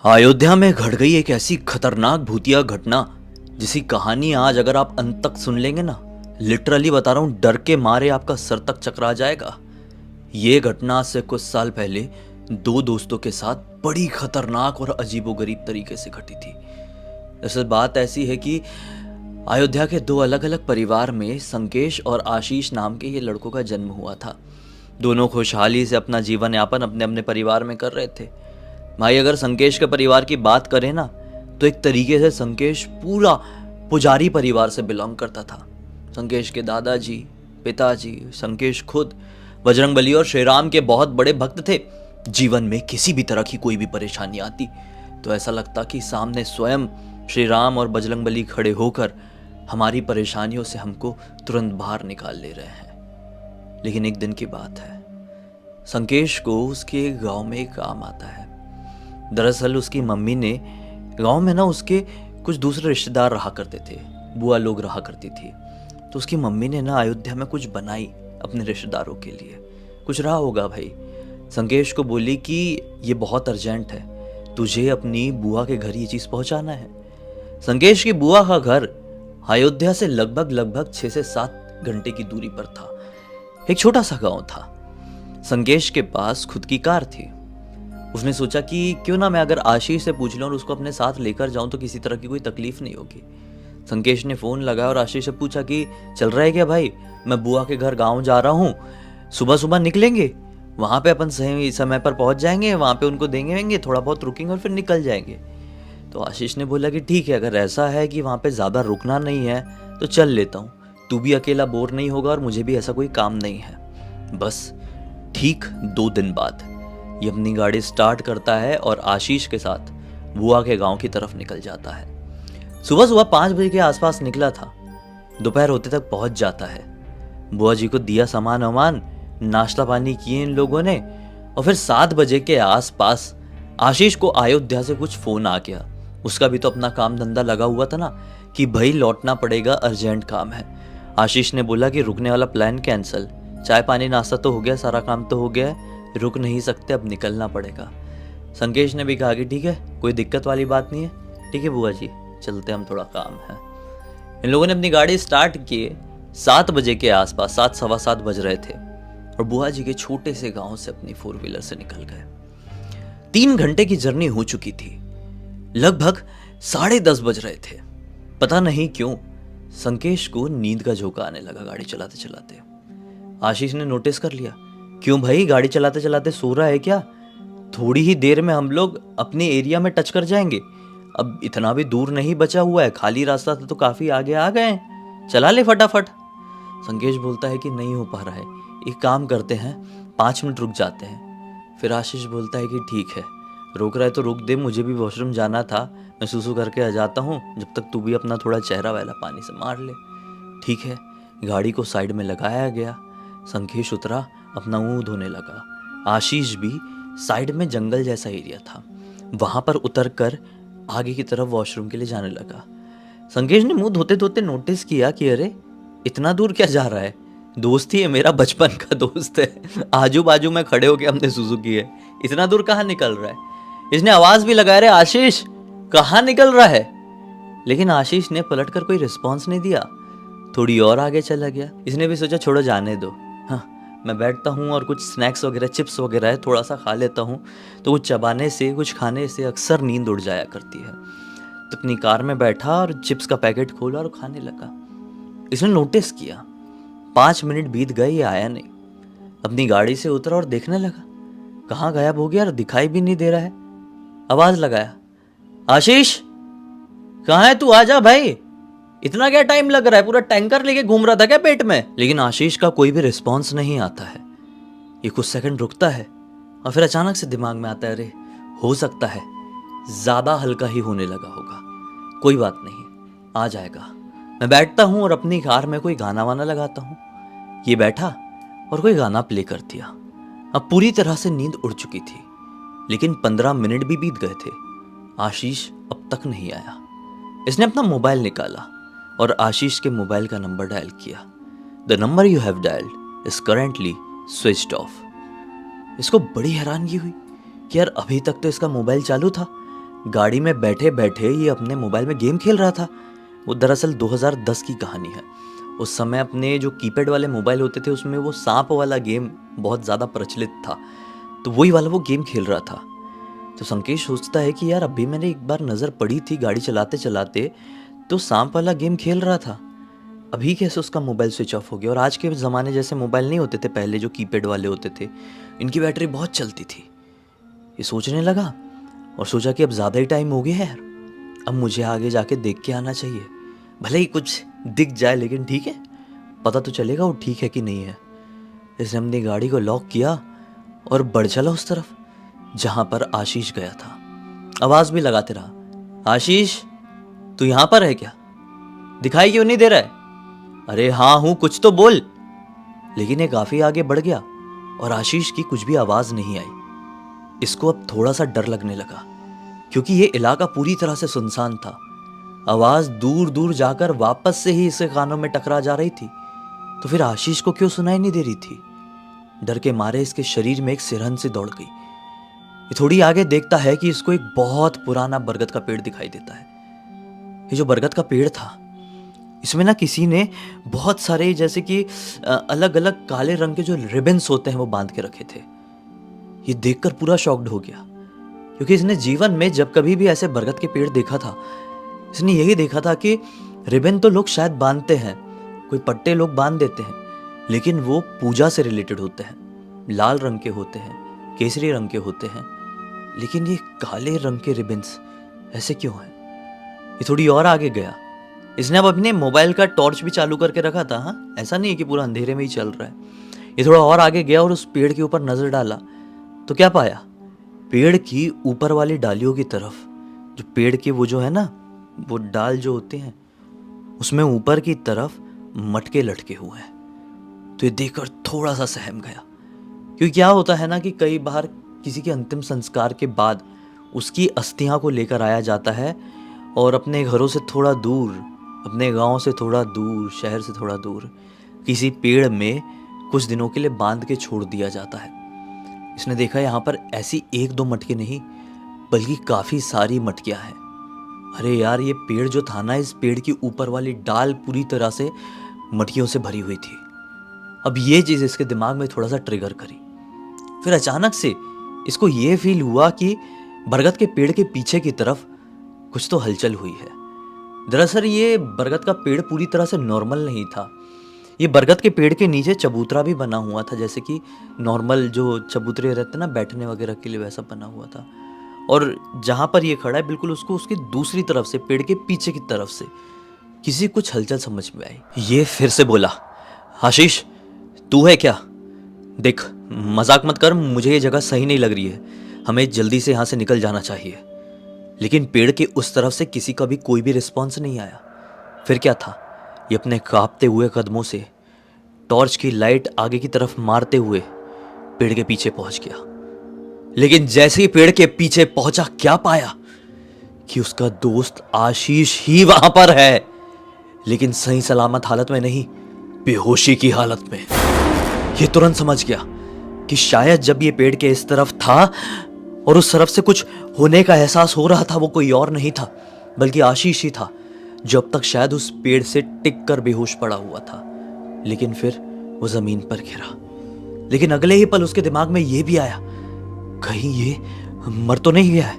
अयोध्या में घट गई एक ऐसी खतरनाक भूतिया घटना जिसकी कहानी आज अगर आप अंत तक सुन लेंगे ना, लिटरली बता रहा हूं, डर के मारे आपका सर तक चकरा जाएगा। ये घटना आज से कुछ साल पहले दो दोस्तों के साथ बड़ी खतरनाक और अजीबोगरीब तरीके से घटी थी। दरअसल बात ऐसी है कि अयोध्या के दो अलग अलग परिवार में संकेश और आशीष नाम के ये लड़कों का जन्म हुआ था। दोनों खुशहाली से अपना जीवन यापन अपने अपने परिवार में कर रहे थे। भाई अगर संकेश के परिवार की बात करें ना, तो एक तरीके से संकेश पूरा पुजारी परिवार से बिलोंग करता था। संकेश के दादाजी, पिताजी, संकेश खुद बजरंगबली और श्री राम के बहुत बड़े भक्त थे। जीवन में किसी भी तरह की कोई भी परेशानी आती तो ऐसा लगता कि सामने स्वयं श्री राम और बजरंगबली खड़े होकर हमारी परेशानियों से हमको तुरंत बाहर निकाल ले रहे हैं। लेकिन एक दिन की बात है, संकेश को उसके गांव में एक काम आता है। दरअसल उसकी मम्मी ने गांव में ना उसके कुछ दूसरे रिश्तेदार रहा करते थे, बुआ लोग रहा करती थी। तो उसकी मम्मी ने ना अयोध्या में कुछ बनाई अपने रिश्तेदारों के लिए। कुछ रहा होगा भाई। संकेश को बोली कि ये बहुत अर्जेंट है, तुझे अपनी बुआ के घर ये चीज़ पहुंचाना है। संकेश की बुआ का घर अयोध्या से लगभग 6 से 7 घंटे की दूरी पर था। एक छोटा सा गांव था। संकेश के पास खुद की कार थी। उसने सोचा कि क्यों ना मैं अगर आशीष से पूछ लूं और उसको अपने साथ लेकर जाऊं तो किसी तरह की कोई तकलीफ नहीं होगी। संकेश ने फ़ोन लगाया और आशीष से पूछा कि चल रहा है क्या भाई, मैं बुआ के घर गांव जा रहा हूं, सुबह सुबह निकलेंगे, वहां पे अपन सही समय पर पहुंच जाएंगे, वहां पे उनको देंगे, थोड़ा बहुत रुकेंगे और फिर निकल जाएंगे। तो आशीष ने बोला कि ठीक है, अगर ऐसा है कि वहां पे ज़्यादा रुकना नहीं है तो चल लेता हूँ, तू भी अकेला बोर नहीं होगा और मुझे भी ऐसा कोई काम नहीं है। बस ठीक 2 दिन बाद ये अपनी गाड़ी स्टार्ट करता है और आशीष के साथ बुआ के गांव की तरफ निकल जाता है। सुबह 5 बजे के आसपास निकला था, दोपहर होते तक पहुंच जाता है। बुआ जी को दिया सामान वामान, नाश्ता पानी किए इन लोगों ने, और फिर 7 बजे के आसपास आशीष को अयोध्या से कुछ फोन आ गया। उसका भी तो अपना काम धंधा लगा हुआ था ना कि भाई लौटना पड़ेगा, अर्जेंट काम है। आशीष ने बोला कि रुकने वाला प्लान कैंसिल, चाय पानी नाश्ता तो हो गया, सारा काम तो हो गया है, रुक नहीं सकते, अब निकलना पड़ेगा। संकेश ने भी कहा कि ठीक है, कोई दिक्कत वाली बात नहीं है, ठीक है बुआ जी चलते, हम थोड़ा काम है। इन लोगों ने अपनी गाड़ी स्टार्ट किए। 7 बजे के आसपास, 7 सवा 7 बज रहे थे और बुआ जी के छोटे से गांव से अपनी 4 व्हीलर से निकल गए। 3 घंटे की जर्नी हो चुकी थी। लगभग 10:30 बज रहे थे। पता नहीं क्यों संकेश को नींद का झोंका आने लगा गाड़ी चलाते चलाते। आशीष ने नोटिस कर लिया, क्यों भाई गाड़ी चलाते चलाते सो रहा है क्या? थोड़ी ही देर में हम लोग अपने एरिया में टच कर जाएंगे, अब इतना भी दूर नहीं बचा हुआ है, खाली रास्ता था तो काफी आगे आ गए हैं, चला ले फटाफट। संकेश बोलता है कि नहीं हो पा रहा है, एक काम करते हैं 5 मिनट रुक जाते हैं। फिर आशीष बोलता है कि ठीक है, रोक रहा है तो रुक दे, मुझे भी वॉशरूम जाना था, मैं सुसु करके आ जाता हूँ, जब तक तू भी अपना थोड़ा चेहरा वाला पानी से मार ले। ठीक है, गाड़ी को साइड में लगाया गया। संकेश उतरा, अपना मुंह धोने लगा। आशीष भी साइड में जंगल जैसा एरिया था, वहां पर उतरकर आगे की तरफ वॉशरूम के लिए जाने लगा। संकेश ने मुंह धोते धोते नोटिस किया कि अरे इतना दूर क्या जा रहा है, दोस्त ही है मेरा, बचपन का दोस्त है, आजू बाजू में खड़े होके हमने सुजुकी है, इतना दूर कहाँ निकल रहा है। इसने आवाज भी लगाया, रे आशीष कहाँ निकल रहा है। लेकिन आशीष ने पलटकर कोई रिस्पॉन्स नहीं दिया, थोड़ी और आगे चला गया। इसने भी सोचा छोड़ो जाने दो, हाँ मैं बैठता हूँ और कुछ स्नैक्स वगैरह, चिप्स वगैरह है, थोड़ा सा खा लेता हूँ, तो कुछ चबाने से, कुछ खाने से अक्सर नींद उड़ जाया करती है। तो अपनी कार में बैठा और चिप्स का पैकेट खोला और खाने लगा। इसने नोटिस किया 5 मिनट बीत गए, ये आया नहीं। अपनी गाड़ी से उतरा और देखने लगा, कहाँ गायब हो गया और दिखाई भी नहीं दे रहा है। आवाज लगाया, आशीष कहाँ है तू, आजा भाई, इतना क्या टाइम लग रहा है, पूरा टैंकर लेके घूम रहा था क्या पेट में। लेकिन आशीष का कोई भी रिस्पॉन्स नहीं आता है। ये कुछ सेकंड रुकता है और फिर अचानक से दिमाग में आता है, अरे हो सकता है ज्यादा हल्का ही होने लगा होगा, कोई बात नहीं, आ जाएगा। मैं बैठता हूँ और अपनी कार में कोई गाना वाना लगाता हूँ। ये बैठा और कोई गाना प्ले कर दिया। अब पूरी तरह से नींद उड़ चुकी थी, लेकिन 15 मिनट भी बीत गए थे, आशीष अब तक नहीं आया। इसने अपना मोबाइल निकाला और आशीष के मोबाइल का नंबर डायल किया। The number you have dialled is currently switched off. इसको बड़ी हैरानगी हुई कि यार अभी तक तो इसका मोबाइल चालू था, गाड़ी में बैठे बैठे ये अपने मोबाइल में गेम खेल रहा था। वो दरअसल 2010 की कहानी है। उस समय अपने जो कीपैड वाले मोबाइल होते थे उसमें वो सांप वाला गेम बहुत ज़्यादा प्रचलित था, तो वही वाला वो गेम खेल रहा था। तो संकेत सोचता है कि यार अभी मैंने एक बार नज़र पड़ी थी गाड़ी चलाते चलाते, तो सांप वाला गेम खेल रहा था, अभी कैसे उसका मोबाइल स्विच ऑफ हो गया। और आज के ज़माने जैसे मोबाइल नहीं होते थे पहले, जो कीपैड वाले होते थे, इनकी बैटरी बहुत चलती थी। ये सोचने लगा और सोचा कि अब ज़्यादा ही टाइम हो गया है यार, अब मुझे आगे जाके देख के आना चाहिए, भले ही कुछ दिख जाए लेकिन ठीक है, पता तो चलेगा वो ठीक है कि नहीं है। इसने अपनी गाड़ी को लॉक किया और बढ़ चला उस तरफ जहाँ पर आशीष गया था। आवाज़ भी लगाते रहा, आशीष तू यहाँ पर है क्या, दिखाई क्यों नहीं दे रहा है, अरे हाँ हूँ, कुछ तो बोल। लेकिन ये काफ़ी आगे बढ़ गया और आशीष की कुछ भी आवाज़ नहीं आई। इसको अब थोड़ा सा डर लगने लगा क्योंकि ये इलाका पूरी तरह से सुनसान था। आवाज़ दूर दूर जाकर वापस से ही इसके कानों में टकरा जा रही थी, तो फिर आशीष को क्यों सुनाई नहीं दे रही थी। डर के मारे इसके शरीर में एक सिरहन सी दौड़ गई। ये थोड़ी आगे देखता है कि इसको एक बहुत पुराना बरगद का पेड़ दिखाई देता है। ये जो बरगद का पेड़ था, इसमें ना किसी ने बहुत सारे जैसे कि अलग अलग काले रंग के जो रिबन्स होते हैं वो बांध के रखे थे। ये देखकर पूरा शॉक्ड हो गया क्योंकि इसने जीवन में जब कभी भी ऐसे बरगद के पेड़ देखा था, इसने यही देखा था कि रिबन तो लोग शायद बांधते हैं, कोई पट्टे लोग बांध देते हैं, लेकिन वो पूजा से रिलेटेड होते हैं, लाल रंग के होते हैं, केसरी रंग के होते हैं, लेकिन ये काले रंग के रिबन्स ऐसे क्यों हैं। ये थोड़ी और आगे गया। इसने अब अपने मोबाइल का टॉर्च भी चालू करके रखा था, हाँ ऐसा नहीं है कि पूरा अंधेरे में ही चल रहा है। ये थोड़ा और आगे गया और उस पेड़ के ऊपर नजर डाला तो क्या पाया, पेड़ की ऊपर वाली डालियों की तरफ, जो पेड़ के वो जो है ना वो डाल जो होते हैं, उसमें ऊपर की तरफ मटके लटके हुए हैं। तो ये देखकर थोड़ा सा सहम गया क्योंकि क्या होता है ना कि कई बार किसी के अंतिम संस्कार के बाद उसकी अस्थियां को लेकर आया जाता है और अपने घरों से थोड़ा दूर, अपने गांव से थोड़ा दूर, शहर से थोड़ा दूर किसी पेड़ में कुछ दिनों के लिए बांध के छोड़ दिया जाता है। इसने देखा यहाँ पर ऐसी एक दो मटके नहीं बल्कि काफ़ी सारी मटकियाँ हैं। अरे यार ये पेड़ जो था ना, इस पेड़ की ऊपर वाली डाल पूरी तरह से मटकियों से भरी हुई थी। अब ये चीज़ इसके दिमाग में थोड़ा सा ट्रिगर करी। फिर अचानक से इसको ये फील हुआ कि बरगद के पेड़ के पीछे की तरफ कुछ तो हलचल हुई है। दरअसल ये बरगद का पेड़ पूरी तरह से नॉर्मल नहीं था। ये बरगद के पेड़ के नीचे चबूतरा भी बना हुआ था, जैसे कि नॉर्मल जो चबूतरे रहते ना बैठने वगैरह के लिए, वैसा बना हुआ था। और जहाँ पर ये खड़ा है बिल्कुल उसको उसकी दूसरी तरफ से, पेड़ के पीछे की तरफ से किसी कुछ हलचल समझ में आई। ये फिर से बोला, आशीष तू है क्या, देख मजाक मत कर, मुझे ये जगह सही नहीं लग रही है, हमें जल्दी से यहाँ से निकल जाना चाहिए। लेकिन पेड़ के उस तरफ से किसी का भी कोई भी रिस्पॉन्स नहीं आया। फिर क्या था, ये अपने कांपते हुए कदमों से टॉर्च की लाइट आगे की तरफ मारते हुए पेड़ के पीछे पहुंच गया। लेकिन जैसे ही पेड़ के पीछे पहुंचा, क्या पाया कि उसका दोस्त आशीष ही वहां पर है, लेकिन सही सलामत हालत में नहीं, बेहोशी की हालत में। ये तुरंत समझ गया कि शायद जब ये पेड़ के इस तरफ था और उस तरफ से कुछ होने का एहसास हो रहा था, वो कोई और नहीं था बल्कि आशीष ही था, जो अब तक शायद उस पेड़ से टिक कर बेहोश पड़ा हुआ था। लेकिन फिर वो जमीन पर गिरा। लेकिन अगले ही पल उसके दिमाग में ये भी आया, कहीं ये मर तो नहीं गया है।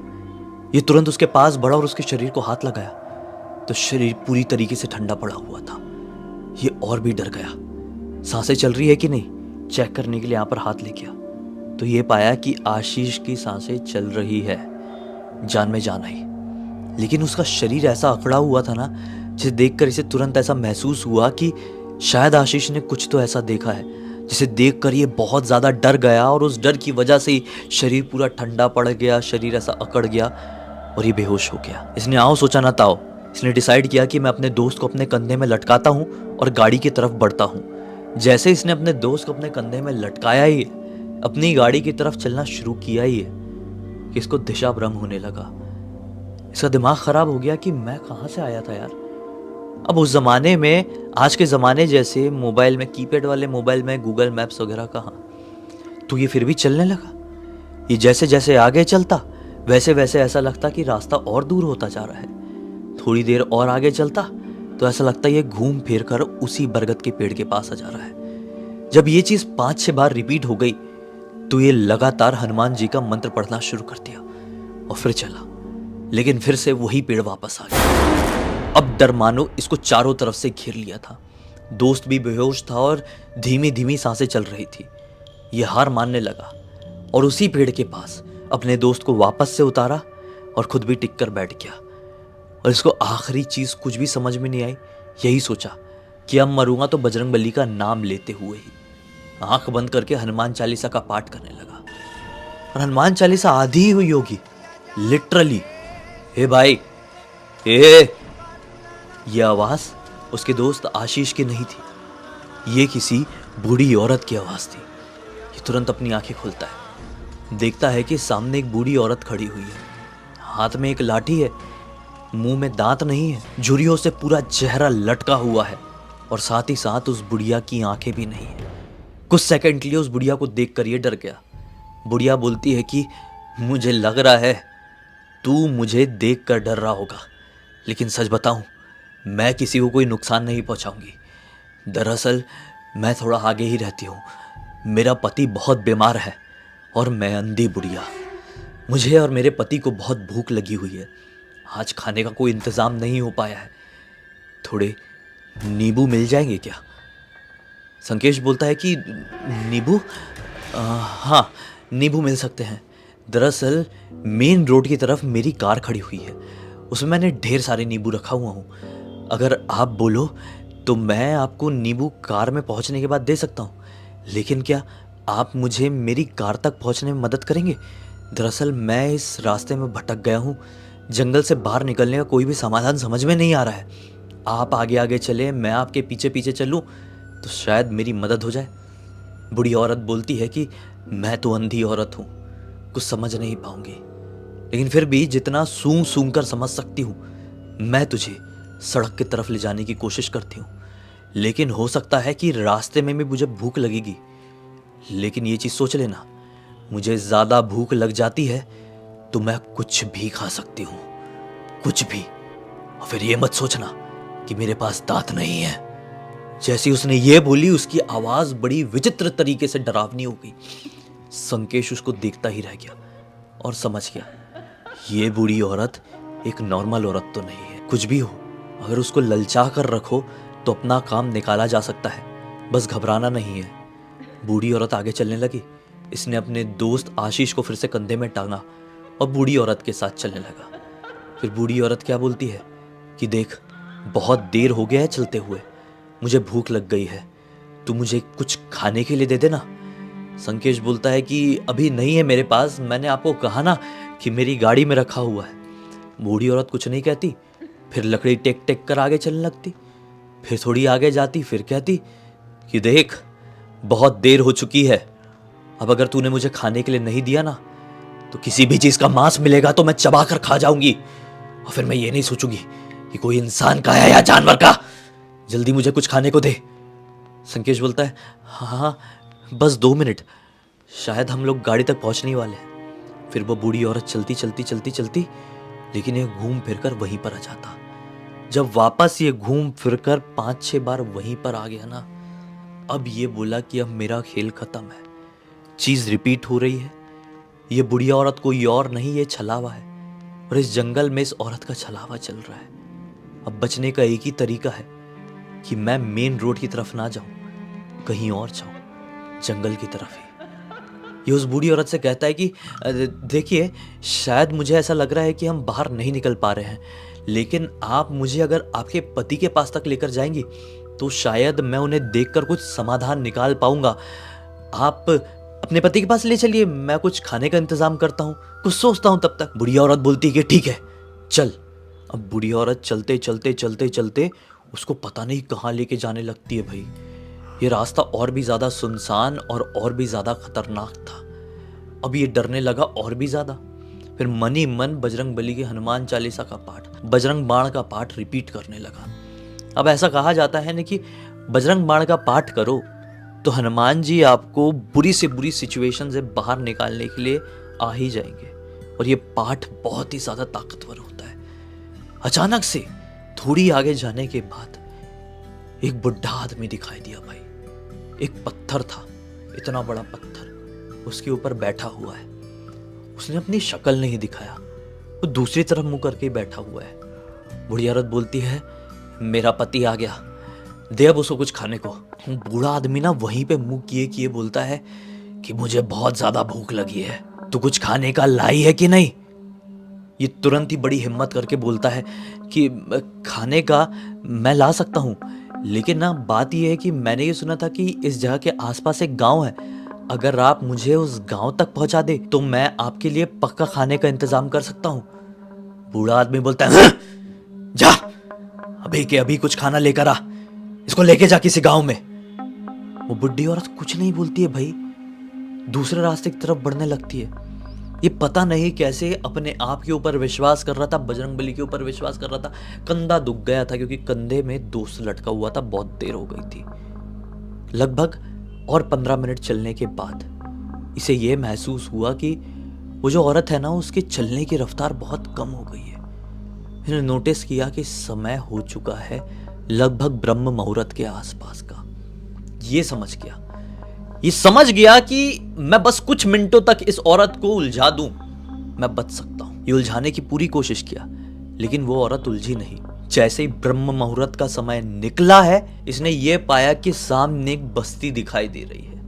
ये तुरंत उसके पास बढ़ा और उसके शरीर को हाथ लगाया तो शरीर पूरी तरीके से ठंडा पड़ा हुआ था। ये और भी डर गया, सांसें चल रही है कि नहीं चेक करने के लिए यहाँ पर हाथ ले गया तो ये पाया कि आशीष की सांसें चल रही है, जान में जान आई। लेकिन उसका शरीर ऐसा अकड़ा हुआ था ना, जिसे देखकर इसे तुरंत ऐसा महसूस हुआ कि शायद आशीष ने कुछ तो ऐसा देखा है जिसे देखकर ये बहुत ज़्यादा डर गया और उस डर की वजह से ही शरीर पूरा ठंडा पड़ गया, शरीर ऐसा अकड़ गया और ये बेहोश हो गया। इसने आओ सोचा ना ताओ, इसने डिसाइड किया कि मैं अपने दोस्त को अपने कंधे में लटकाता हूँ और गाड़ी की तरफ बढ़ता हूँ। जैसे इसने अपने दोस्त को अपने कंधे में लटकाया ही, अपनी गाड़ी की तरफ चलना शुरू किया ही है कि इसको दिशा भ्रम होने लगा। इसका दिमाग खराब हो गया कि मैं कहाँ से आया था यार। अब उस ज़माने में, आज के ज़माने जैसे मोबाइल में, कीपैड वाले मोबाइल में गूगल मैप्स वगैरह कहाँ, तो ये फिर भी चलने लगा। ये जैसे जैसे आगे चलता वैसे वैसे ऐसा लगता कि रास्ता और दूर होता जा रहा है। थोड़ी देर और आगे चलता तो ऐसा लगता ये घूम फिर कर उसी बरगद के पेड़ के पास आ जा रहा है। जब ये चीज 5-6 बार रिपीट हो गई तो ये लगातार हनुमान जी का मंत्र पढ़ना शुरू कर दिया और फिर चला, लेकिन फिर से वही पेड़ वापस आ गया। अब डर मानो इसको चारों तरफ से घेर लिया था। दोस्त भी बेहोश था और धीमी धीमी सांसें चल रही थी। यह हार मानने लगा और उसी पेड़ के पास अपने दोस्त को वापस से उतारा और खुद भी टिक कर बैठ गया। और इसको आखिरी चीज कुछ भी समझ में नहीं आई। यही सोचा कि अब मरूंगा तो बजरंगबली का नाम लेते हुए ही। आंख बंद करके हनुमान चालीसा का पाठ करने लगा और हनुमान चालीसा आधी ही हुई होगी, लिटरली। हे भाई, ये आवाज उसके दोस्त आशीष की नहीं थी, ये किसी बूढ़ी औरत की आवाज थी। ये तुरंत अपनी आंखें खोलता है, देखता है कि सामने एक बूढ़ी औरत खड़ी हुई है। हाथ में एक लाठी है, मुंह में दांत नहीं है, झुर्रियों से पूरा चेहरा लटका हुआ है और साथ ही साथ उस बुढ़िया की आंखें भी नहीं है। कुछ सेकंड के लिए उस बुढ़िया को देखकर ये डर गया। बुढ़िया बोलती है कि मुझे लग रहा है तू मुझे देखकर डर रहा होगा, लेकिन सच बताऊं, मैं किसी को कोई नुकसान नहीं पहुंचाऊंगी। दरअसल मैं थोड़ा आगे ही रहती हूँ। मेरा पति बहुत बीमार है और मैं अंधी बुढ़िया। मुझे और मेरे पति को बहुत भूख लगी हुई है। आज खाने का कोई इंतज़ाम नहीं हो पाया है। थोड़े नींबू मिल जाएंगे क्या? संकेश बोलता है कि नींबू? हाँ, नींबू मिल सकते हैं। दरअसल मेन रोड की तरफ मेरी कार खड़ी हुई है, उसमें मैंने ढेर सारे नींबू रखा हुआ हूँ। अगर आप बोलो तो मैं आपको नींबू कार में पहुँचने के बाद दे सकता हूँ, लेकिन क्या आप मुझे मेरी कार तक पहुँचने में मदद करेंगे? दरअसल मैं इस रास्ते में भटक गया हूँ। जंगल से बाहर निकलने का कोई भी समाधान समझ में नहीं आ रहा है। आप आगे आगे चले, मैं आपके पीछे पीछे चलूँ तो शायद मेरी मदद हो जाए। बूढ़ी औरत बोलती है कि मैं तो अंधी औरत हूँ, कुछ समझ नहीं पाऊंगी, लेकिन फिर भी जितना सूंघ सूंघ कर समझ सकती हूँ मैं तुझे सड़क की तरफ ले जाने की कोशिश करती हूँ। लेकिन हो सकता है कि रास्ते में भी मुझे भूख लगेगी, लेकिन ये चीज़ सोच लेना, मुझे ज़्यादा भूख लग जाती है तो मैं कुछ भी खा सकती हूँ, कुछ भी। और फिर ये मत सोचना कि मेरे पास दांत नहीं है। जैसी उसने ये बोली उसकी आवाज बड़ी विचित्र तरीके से डरावनी हो गई। संकेश उसको देखता ही रह गया और समझ गया ये बूढ़ी औरत एक नॉर्मल औरत तो नहीं है। कुछ भी हो, अगर उसको ललचा कर रखो तो अपना काम निकाला जा सकता है, बस घबराना नहीं है। बूढ़ी औरत आगे चलने लगी। इसने अपने दोस्त आशीष को फिर से कंधे में टांगा और बूढ़ी औरत के साथ चलने लगा। फिर बूढ़ी औरत क्या बोलती है कि देख, बहुत देर हो गया है चलते हुए, मुझे भूख लग गई है, तू मुझे कुछ खाने के लिए दे देना। संकेश बोलता है कि अभी नहीं है मेरे पास, मैंने आपको कहा ना कि मेरी गाड़ी में रखा हुआ है। बूढ़ी औरत कुछ नहीं कहती, फिर लकड़ी टेक टेक कर आगे चलने लगती। फिर थोड़ी आगे जाती, फिर कहती कि देख, बहुत देर हो चुकी है, अब अगर तूने मुझे खाने के लिए नहीं दिया ना तो किसी भी चीज का मांस मिलेगा तो मैं चबा कर खा जाऊंगी, और फिर मैं ये नहीं सोचूंगी कि कोई इंसान का है या जानवर का। जल्दी मुझे कुछ खाने को दे। संकेश बोलता है हाँ, बस 2 मिनट, शायद हम लोग गाड़ी तक पहुंचने ही वाले हैं। फिर वो बूढ़ी औरत चलती चलती चलती चलती, लेकिन ये घूम फिरकर वहीं पर आ जाता। जब वापस ये घूम फिरकर 5-6 बार वहीं पर आ गया ना, अब ये बोला कि अब मेरा खेल खत्म है। चीज रिपीट हो रही है। ये बुढ़िया औरत कोई और नहीं, ये छलावा है, और इस जंगल में इस औरत का छलावा चल रहा है। अब बचने का एक ही तरीका है कि मैं मेन रोड की तरफ ना जाऊं, कहीं और जाऊं, जंगल की तरफ ही। ये उस बूढ़ी औरत से कहता है कि देखिए, शायद मुझे ऐसा लग रहा है कि हम बाहर नहीं निकल पा रहे हैं, लेकिन आप मुझे अगर आपके पति के पास तक लेकर जाएंगी तो शायद मैं उन्हें देखकर कुछ समाधान निकाल पाऊंगा। आप अपने पति के पास ले चलिए, मैं कुछ खाने का इंतजाम करता हूँ, कुछ सोचता हूँ तब तक। बुढ़िया औरत बोलती है कि ठीक है, चल। अब बुढ़िया औरत चलते चलते चलते चलते उसको पता नहीं कहाँ लेके जाने लगती है। भाई, ये रास्ता और भी ज्यादा सुनसान और भी ज्यादा खतरनाक था। अब ये डरने लगा और भी ज्यादा। फिर मन ही मन बजरंगबली के हनुमान चालीसा का पाठ, बजरंग बाण का पाठ रिपीट करने लगा। अब ऐसा कहा जाता है ना कि बजरंग बाण का पाठ करो तो हनुमान जी आपको बुरी से बुरी सिचुएशन से बाहर निकालने के लिए आ ही जाएंगे। और ये पाठ बहुत ही ज्यादा ताकतवर होता है। अचानक से थोड़ी आगे जाने के बाद एक बुढ़ा आदमी दिखाई दिया भाई। एक पत्थर था, इतना बड़ा पत्थर, उसके ऊपर बैठा हुआ है। उसने अपनी शक्ल नहीं दिखाया, वो दूसरी तरफ मुंह करके बैठा हुआ है। बूढ़ी औरत बोलती है, मेरा पति आ गया, दे अब उसको कुछ खाने को। बूढ़ा आदमी ना वहीं पे मुंह किए किए बोलता है कि मुझे बहुत ज्यादा भूख लगी है, तू कुछ खाने का लाई है कि नहीं। ये तुरंत ही बड़ी हिम्मत करके बोलता है कि खाने का मैं ला सकता हूँ, लेकिन ना बात यह है कि मैंने ये सुना था कि इस जगह के आसपास एक गांव है, अगर आप मुझे उस गांव तक पहुंचा दे तो मैं आपके लिए पक्का खाने का इंतजाम कर सकता हूँ। बूढ़ा आदमी बोलता है, हाँ, जा अभी के अभी कुछ खाना लेकर आ, इसको लेके जा किसी गांव में। वो बुढ़ी औरत कुछ नहीं बोलती है भाई, दूसरे रास्ते की तरफ बढ़ने लगती है। ये पता नहीं कैसे अपने आप के ऊपर विश्वास कर रहा था, बजरंगबली के ऊपर विश्वास कर रहा था। कंधा दुख गया था क्योंकि कंधे में दोस्त लटका हुआ था, बहुत देर हो गई थी। लगभग और 15 मिनट चलने के बाद इसे यह महसूस हुआ कि वो जो औरत है ना, उसके चलने की रफ्तार बहुत कम हो गई है। इसने नोटिस किया कि समय हो चुका है लगभग ब्रह्म मुहूर्त के आसपास का। ये समझ गया कि मैं बस कुछ मिनटों तक इस औरत को उलझा दूं, मैं बच सकता हूं। ये उलझाने की पूरी कोशिश किया, लेकिन वो औरत उलझी नहीं। जैसे ही ब्रह्म मुहूर्त का समय निकला है, इसने ये पाया कि सामने एक बस्ती दिखाई दे रही है।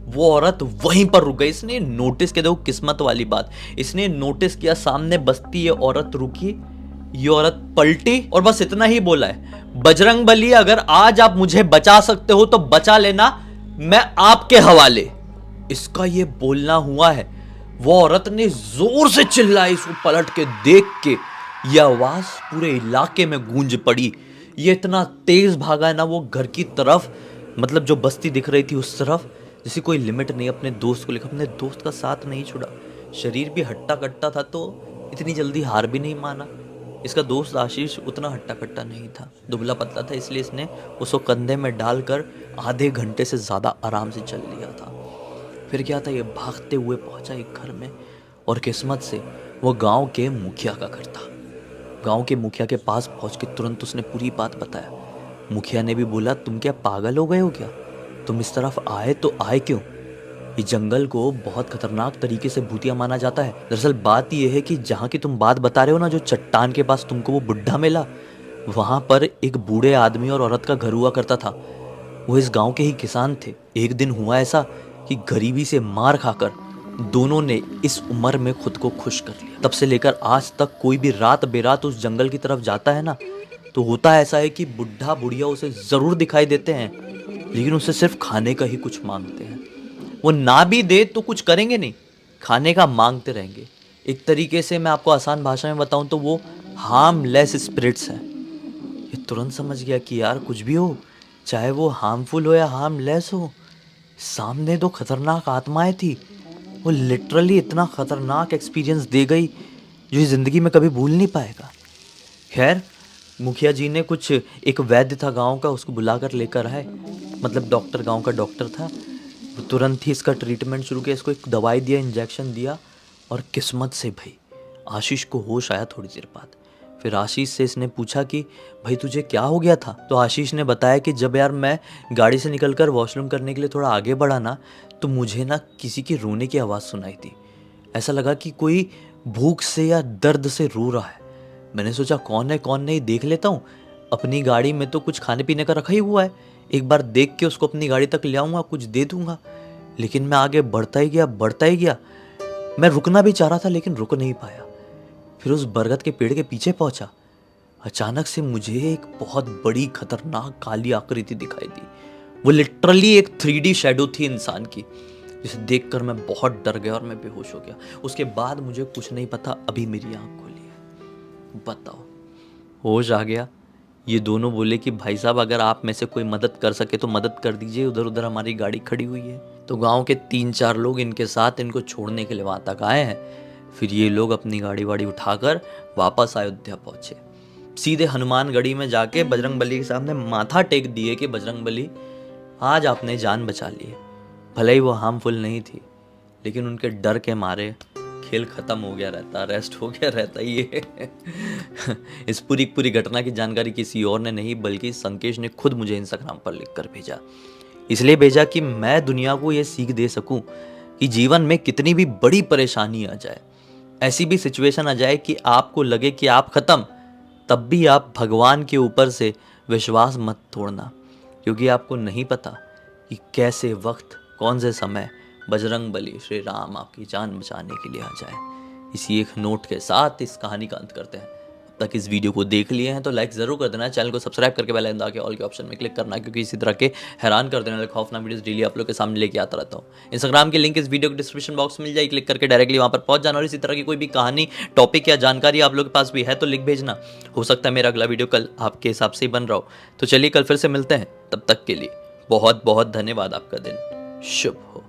वो औरत वहीं पर रुक गई। इसने नोटिस किया, देखो किस्मत वाली बात, इसने नोटिस किया सामने बस्ती, ये औरत रुकी, ये औरत पलटी और बस इतना ही बोला है, बजरंगबली अगर आज आप मुझे बचा सकते हो तो बचा लेना, मैं आपके हवाले। इसका ये बोलना हुआ है, वो औरत ने जोर से चिल्लाई। इसको पलट के देख के ये आवाज पूरे इलाके में गूंज पड़ी। ये इतना तेज भागा है ना वो घर की तरफ, मतलब जो बस्ती दिख रही थी उस तरफ, जैसे कोई लिमिट नहीं। अपने दोस्त को लेकर, अपने दोस्त का साथ नहीं छोड़ा। शरीर भी हट्टा कट्टा था तो इतनी जल्दी हार भी नहीं माना। इसका दोस्त आशीष उतना हट्टा कट्टा नहीं था, दुबला पतला था, इसलिए इसने उसको कंधे में डालकर आधे घंटे से ज़्यादा आराम से चल लिया था। फिर क्या था, ये भागते हुए पहुंचा एक घर में, और किस्मत से वो गांव के मुखिया का घर था। गांव के मुखिया के पास पहुंच के तुरंत उसने पूरी बात बताया। मुखिया ने भी बोला, तुम क्या पागल हो गए हो क्या, तुम इस तरफ आए तो आए क्यों। इस जंगल को बहुत खतरनाक तरीके से भूतिया माना जाता है। दरअसल बात यह है कि जहाँ की तुम बात बता रहे हो ना, जो चट्टान के पास तुमको वो बुढ़ा मिला, वहाँ पर एक बूढ़े आदमी और औरत का घर हुआ करता था। वो इस गांव के ही किसान थे। एक दिन हुआ ऐसा कि गरीबी से मार खाकर दोनों ने इस उम्र में खुद को खुश कर लिया। तब से लेकर आज तक कोई भी रात बेरात उस जंगल की तरफ जाता है ना, तो होता ऐसा है कि बुढ़ा बुढ़िया उसे ज़रूर दिखाई देते हैं, लेकिन उससे सिर्फ खाने का ही कुछ मांगते हैं। वो ना भी दे तो कुछ करेंगे नहीं, खाने का मांगते रहेंगे। एक तरीके से मैं आपको आसान भाषा में बताऊं तो वो हार्मलेस स्पिरिट्स हैं। ये तुरंत समझ गया कि यार कुछ भी हो, चाहे वो हार्मफुल हो या हार्मलेस हो, सामने दो खतरनाक आत्माएं थी। वो लिटरली इतना खतरनाक एक्सपीरियंस दे गई जो ये ज़िंदगी में कभी भूल नहीं पाएगा। खैर, मुखिया जी ने कुछ, एक वैद्य था गांव का, उसको बुलाकर लेकर आए, मतलब डॉक्टर, गांव का डॉक्टर था। वो तुरंत ही इसका ट्रीटमेंट शुरू किया, इसको एक दवाई दिया, इंजेक्शन दिया, और किस्मत से भाई आशीष को होश आया थोड़ी देर बाद। फिर आशीष से इसने पूछा कि भाई तुझे क्या हो गया था। तो आशीष ने बताया कि जब यार मैं गाड़ी से निकलकर वॉशरूम करने के लिए थोड़ा आगे बढ़ा ना, तो मुझे ना किसी की रोने की आवाज़ सुनाई थी। ऐसा लगा कि कोई भूख से या दर्द से रो रहा है। मैंने सोचा कौन है कौन नहीं, देख लेता हूँ। अपनी गाड़ी में तो कुछ खाने पीने का रखा ही हुआ है, एक बार देख के उसको अपनी गाड़ी तक ले आऊँगा, कुछ दे दूँगा। लेकिन मैं आगे बढ़ता ही गया। मैं रुकना भी चाह रहा था लेकिन रुक नहीं पाया। फिर उस बरगद के पेड़ के पीछे पहुंचा। अचानक से मुझे एक बहुत बड़ी खतरनाक काली आकृति दिखाई दी। वो लिटरली एक 3D शैडो थी इंसान की, जिसे देखकर मैं बहुत डर गया और मैं बेहोश हो गया। उसके बाद मुझे कुछ नहीं पता, अभी मेरी आंख खुली है। बताओ, होश आ गया। ये दोनों बोले कि भाई साहब अगर आप में से कोई मदद कर सके तो मदद कर दीजिए, उधर उधर हमारी गाड़ी खड़ी हुई है। तो गांव के 3-4 लोग इनके साथ इनको छोड़ने के लिए वहाँ तक आए हैं। फिर ये लोग अपनी गाड़ी वाड़ी उठाकर वापस अयोध्या पहुँचे। सीधे हनुमानगढ़ी में जाके बजरंगबली के सामने माथा टेक दिए कि बजरंगबली आज आपने जान बचा ली है। भले ही वो हार्मफुल नहीं थी, लेकिन उनके डर के मारे खेल ख़त्म हो गया रहता, रेस्ट हो गया रहता ये। इस पूरी घटना की जानकारी किसी और ने नहीं बल्कि संकेश ने खुद मुझे इंस्टाग्राम पर लिख कर भेजा। इसलिए भेजा कि मैं दुनिया को ये सीख दे सकूं कि जीवन में कितनी भी बड़ी परेशानी आ जाए, ऐसी भी सिचुएशन आ जाए कि आपको लगे कि आप ख़त्म, तब भी आप भगवान के ऊपर से विश्वास मत तोड़ना, क्योंकि आपको नहीं पता कि कैसे वक्त, कौन से समय बजरंग बली श्री राम आपकी जान बचाने के लिए आ जाए। इसी एक नोट के साथ इस कहानी का अंत करते हैं। अब तक इस वीडियो को देख लिए हैं तो लाइक ज़रूर कर देना, चैनल को सब्सक्राइब करके बेल आइकन दबा के ऑल के ऑप्शन में क्लिक करना, क्योंकि इसी तरह के हैरान कर देने वाले खौफनाक वीडियोस डेली आप लोग के सामने लेके आता रहता हूँ। इंस्टाग्राम की लिंक इस वीडियो के डिस्क्रिप्शन बॉक्स में मिल जाएगी, क्लिक करके डायरेक्टली वहाँ पर पहुँच जाना। और इसी तरह की कोई भी कहानी, टॉपिक या जानकारी आप लोग के पास भी है तो लिख भेजना। हो सकता है मेरा अगला वीडियो कल आपके हिसाब से ही बन रहा हो। तो चलिए कल फिर से मिलते हैं, तब तक के लिए बहुत बहुत धन्यवाद। आपका दिन शुभ हो।